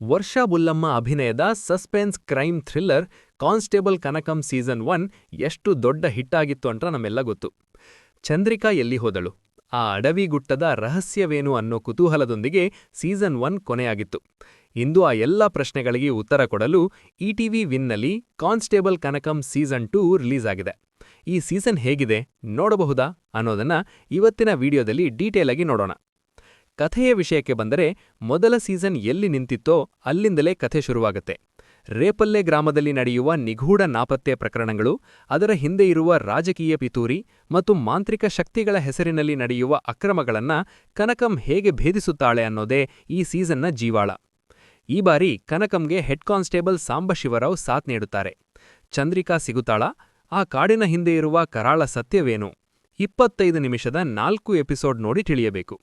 ವರ್ಷಾ ಬುಲ್ಲಮ್ಮ ಅಭಿನಯದ suspense crime thriller constable Kanakam season 1 ಎಷ್ಟು ದೊಡ್ಡ ಹಿಟ್ಟಾಗಿತ್ತು ಅಂತ ನಮ್ಮೆಲ್ಲ ಗೊತ್ತು. ಚಂದ್ರಿಕಾ ಎಲ್ಲಿ ಹೋದಳು? ಆ ಅಡವಿಗುಟ್ಟದ ರಹಸ್ಯವೇನು ಅನ್ನೋ ಕುತೂಹಲದೊಂದಿಗೆ ಸೀಸನ್ 1 ಕೊನೆಯಾಗಿತ್ತು. ಇಂದು ಆ ಎಲ್ಲ ಪ್ರಶ್ನೆಗಳಿಗೆ ಉತ್ತರ ಕೊಡಲು ETV ವಿನ್ನಲ್ಲಿ constable Kanakam season 2 release ಆಗಿದೆ. ಈ ಸೀಸನ್ ಹೇಗಿದೆ, ನೋಡಬಹುದಾ ಅನ್ನೋದನ್ನ ಇವತ್ತಿನ ವಿಡಿಯೋದಲ್ಲಿ ಡೀಟೇಲ್ ಆಗಿ ನೋಡೋಣ. ಕಥೆಯ ವಿಷಯಕ್ಕೆ ಬಂದರೆ, ಮೊದಲ ಸೀಸನ್ ಎಲ್ಲಿ ನಿಂತಿತ್ತೋ ಅಲ್ಲಿಂದಲೇ ಕಥೆ ಶುರುವಾಗುತ್ತೆ. ರೇಪಲ್ಲೆ ಗ್ರಾಮದಲ್ಲಿ ನಡೆಯುವ ನಿಗೂಢ ನಾಪತ್ತೆ ಪ್ರಕರಣಗಳು, ಅದರ ಹಿಂದೆ ಇರುವ ರಾಜಕೀಯ ಪಿತೂರಿ ಮತ್ತು ಮಾಂತ್ರಿಕ ಶಕ್ತಿಗಳ ಹೆಸರಿನಲ್ಲಿ ನಡೆಯುವ ಅಕ್ರಮಗಳನ್ನ ಕನಕಂ ಹೇಗೆ ಭೇದಿಸುತ್ತಾಳೆ ಅನ್ನೋದೇ ಈ ಸೀಸನ್ನ ಜೀವಾಳ. ಈ ಬಾರಿ ಕನಕಂಗೆ ಹೆಡ್ ಕಾನ್ಸ್ಟೇಬಲ್ ಸಾಂಬಶಿವರಾವ್ ಸಾಥ್ ನೀಡುತ್ತಾರೆ. ಚಂದ್ರಿಕಾ ಸಿಗುತ್ತಾಳಾ? ಆ ಕಾಡಿನ ಹಿಂದೆ ಇರುವ ಕರಾಳ ಸತ್ಯವೇನು? 25 ನಿಮಿಷದ 4 ಎಪಿಸೋಡ್ ನೋಡಿ ತಿಳಿಯಬೇಕು.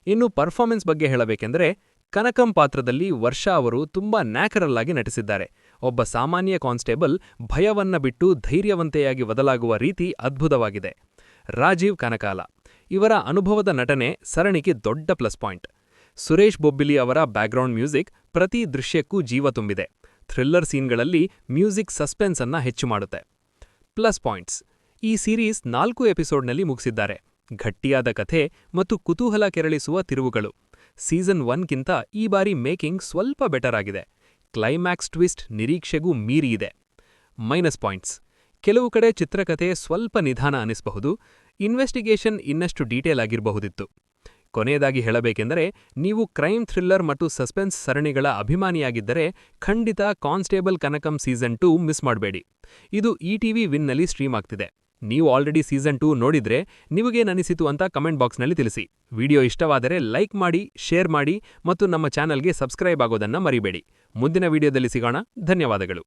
ಇನ್ನು ಪರ್ಫಾರ್ಮೆನ್ಸ್ ಬಗ್ಗೆ ಹೇಳಬೇಕೆಂದರೆ, ಕನಕಂ ಪಾತ್ರದಲ್ಲಿ ವರ್ಷಾ ಅವರು ತುಂಬಾ ನ್ಯಾಚರಲ್ ಆಗಿ ನಟಿಸಿದ್ದಾರೆ. ಒಬ್ಬ ಸಾಮಾನ್ಯ ಕಾನ್ಸ್ಟೇಬಲ್ ಭಯವನ್ನ ಬಿಟ್ಟು ಧೈರ್ಯವಂತೆಯಾಗಿ ಬದಲಾಗುವ ರೀತಿ ಅದ್ಭುತವಾಗಿದೆ. ರಾಜೀವ್ ಕನಕಾಲ ಇವರ ಅನುಭವದ ನಟನೆ ಸರಣಿಗೆ ದೊಡ್ಡ ಪ್ಲಸ್ ಪಾಯಿಂಟ್. ಸುರೇಶ್ ಬೊಬ್ಬಿಲಿ ಅವರ ಬ್ಯಾಕ್ಗ್ರೌಂಡ್ ಮ್ಯೂಸಿಕ್ ಪ್ರತಿ ದೃಶ್ಯಕ್ಕೂ ಜೀವ ತುಂಬಿದೆ. ಥ್ರಿಲ್ಲರ್ ಸೀನ್ಗಳಲ್ಲಿ ಮ್ಯೂಸಿಕ್ ಸಸ್ಪೆನ್ಸ್ ಅನ್ನ ಹೆಚ್ಚು ಮಾಡುತ್ತೆ. ಪ್ಲಸ್ ಪಾಯಿಂಟ್ಸ್: ಈ ಸೀರೀಸ್ 4 ಎಪಿಸೋಡ್ನಲ್ಲಿ ಮುಗಿಸಿದ್ದಾರೆ. ಗಟ್ಟಿಯಾದ ಕಥೆ ಮತ್ತು ಕುತೂಹಲ ಕೆರಳಿಸುವ ತಿರುವುಗಳು. ಸೀಸನ್ 1ಗಿಂತ ಈ ಬಾರಿ ಮೇಕಿಂಗ್ ಸ್ವಲ್ಪ ಬೆಟರ್ ಆಗಿದೆ. ಕ್ಲೈಮ್ಯಾಕ್ಸ್ ಟ್ವಿಸ್ಟ್ ನಿರೀಕ್ಷೆಗೂ ಮೀರಿ ಇದೆ. ಮೈನಸ್ ಪಾಯಿಂಟ್ಸ್: ಕೆಲವು ಕಡೆ ಚಿತ್ರಕಥೆ ಸ್ವಲ್ಪ ನಿಧಾನ ಅನಿಸಬಹುದು. ಇನ್ವೆಸ್ಟಿಗೇಷನ್ ಇನ್ನಷ್ಟು ಡೀಟೇಲ್ ಆಗಿರಬಹುದಿತ್ತು. ಕೊನೆಯದಾಗಿ ಹೇಳಬೇಕೆಂದರೆ, ನೀವು ಕ್ರೈಮ್ ಥ್ರಿಲ್ಲರ್ ಮತ್ತು ಸಸ್ಪೆನ್ಸ್ ಸರಣಿಗಳ ಅಭಿಮಾನಿಯಾಗಿದ್ದರೆ ಖಂಡಿತ ಕಾನ್ಸ್ಟೇಬಲ್ ಕನಕಂ ಸೀಸನ್ 2 ಮಿಸ್ ಮಾಡಬೇಡಿ. ಇದು ಇಟಿವಿ ವಿನ್ನಲ್ಲಿ ಸ್ಟ್ರೀಮ್ ಆಗ್ತಿದೆ. ನೀವು ಆಲ್ರೆಡಿ ಸೀಸನ್ 2 ನೋಡಿದ್ರೆ ನಿಮಗೇನನಿಸಿತು ಅಂತ ಕಮೆಂಟ್ ಬಾಕ್ಸ್ನಲ್ಲಿ ತಿಳಿಸಿ. ವಿಡಿಯೋ ಇಷ್ಟವಾದರೆ ಲೈಕ್ ಮಾಡಿ, ಶೇರ್ ಮಾಡಿ ಮತ್ತು ನಮ್ಮ ಚಾನಲ್ಗೆ ಸಬ್ಸ್ಕ್ರೈಬ್ ಆಗೋದನ್ನ ಮರಿಬೇಡಿ. ಮುಂದಿನ ವಿಡಿಯೋದಲ್ಲಿ ಸಿಗೋಣ. ಧನ್ಯವಾದಗಳು.